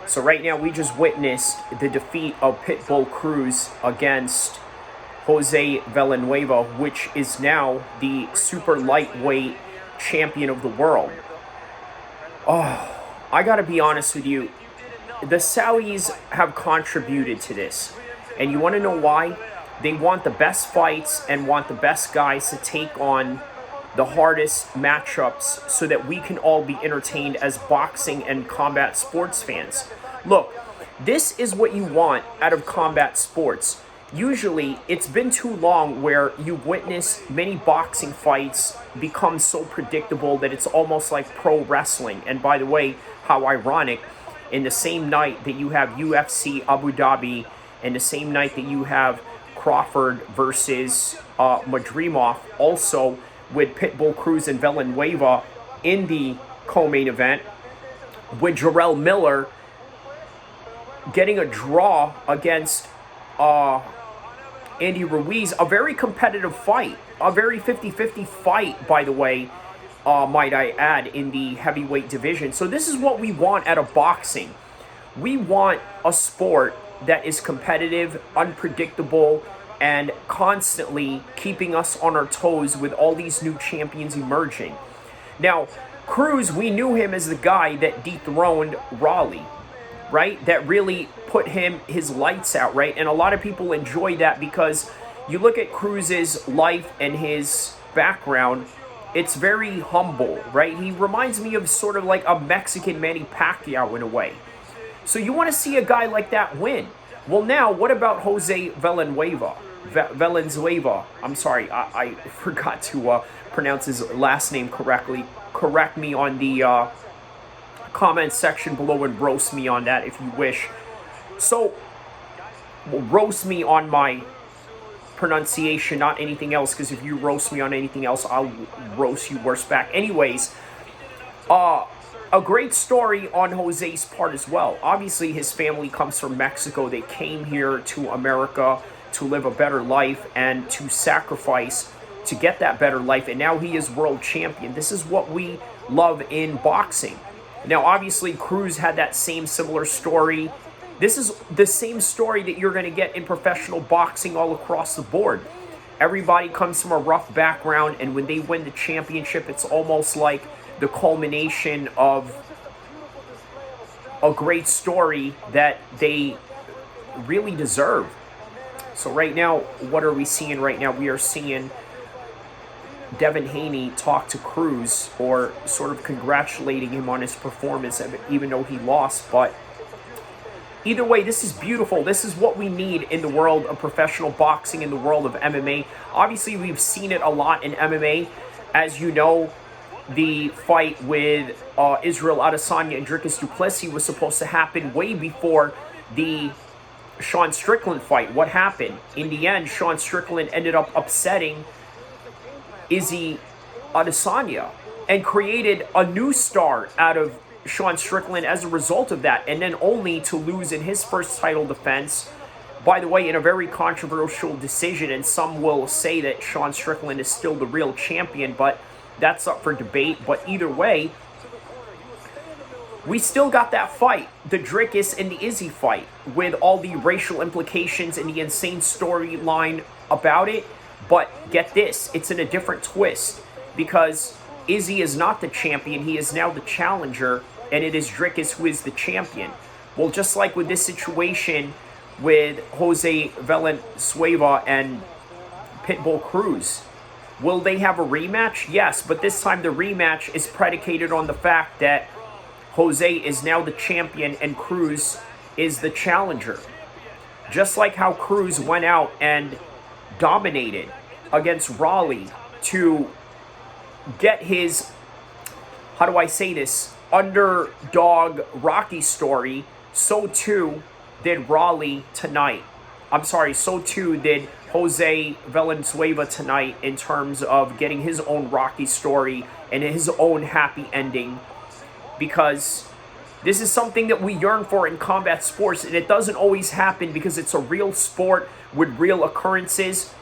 So right now we just witnessed the defeat of PitBull Cruz against Jose Villanueva, which is now the super lightweight champion of the world. Oh, I gotta be honest with you. The Saudis have contributed to this. And you wanna know why? They want the best fights and want the best guys to take on the hardest matchups so that we can all be entertained as boxing and combat sports fans. Look, this is what you want out of combat sports. Usually, it's been too long where you've witnessed many boxing fights become so predictable that it's almost like pro wrestling. And by the way, how ironic, in the same night that you have UFC Abu Dhabi, and the same night that you have Crawford versus Madrimov, also with PitBull Cruz and Valenzuela in the co-main event, with Jarrell Miller getting a draw against Andy Ruiz, a very competitive fight, a very 50-50 fight, by the way, might I add, in the heavyweight division. So this is what we want out of boxing. We want a sport that is competitive, unpredictable, and constantly keeping us on our toes with all these new champions emerging. Now, Cruz, we knew him as the guy that dethroned Raleigh, right? That really put his lights out, right? And a lot of people enjoy that because you look at Cruz's life and his background, it's very humble, right? He reminds me of sort of like a Mexican Manny Pacquiao in a way. So you want to see a guy like that win. Well, now, what about Jose Villanueva? Valenzuela. I'm sorry, I forgot to pronounce his last name correctly. Correct me on the comment section below and roast me on that if you wish. So, roast me on my pronunciation, not anything else, because if you roast me on anything else, I'll roast you worse back. Anyways, a great story on Jose's part as well. Obviously, his family comes from Mexico. They came here to America to live a better life and to sacrifice to get that better life. And now he is world champion. This is what we love in boxing. Now, obviously, Cruz had that same similar story. This is the same story that you're going to get in professional boxing all across the board. Everybody comes from a rough background, and when they win the championship, it's almost like the culmination of a great story that they really deserve. So right now, what are we seeing right now? We are seeing Devin Haney talk to Cruz, or sort of congratulating him on his performance, even though he lost. But either way, this is beautiful. This is what we need in the world of professional boxing, in the world of MMA. Obviously, we've seen it a lot in MMA. As you know, the fight with Israel Adesanya and Dricus du Plessis was supposed to happen way before the Sean Strickland fight. What happened? In the end, Sean Strickland ended up upsetting Izzy Adesanya and created a new star out of Sean Strickland as a result of that, and then only to lose in his first title defense, by the way, in a very controversial decision. And some will say that Sean Strickland is still the real champion, but that's up for debate. But either way, we still got that fight, the Dricus and the Izzy fight, with all the racial implications and the insane storyline about it. But get this, it's in a different twist, because Izzy is not the champion, he is now the challenger, and it is Dricus who is the champion. Well, just like with this situation with Jose Valenzuela and PitBull Cruz, will they have a rematch? Yes, but this time the rematch is predicated on the fact that Jose is now the champion and Cruz is the challenger. Just like how Cruz went out and dominated against Raleigh to get his, how do I say this, underdog Rocky story, so too did Raleigh tonight. I'm sorry, so too did Jose Valenzuela tonight in terms of getting his own Rocky story and his own happy ending, because this is something that we yearn for in combat sports, and it doesn't always happen because it's a real sport with real occurrences.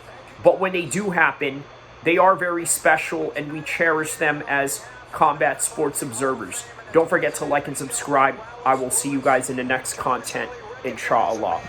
But when they do happen, they are very special, and we cherish them as combat sports observers. Don't forget to like and subscribe. I will see you guys in the next content, inshallah.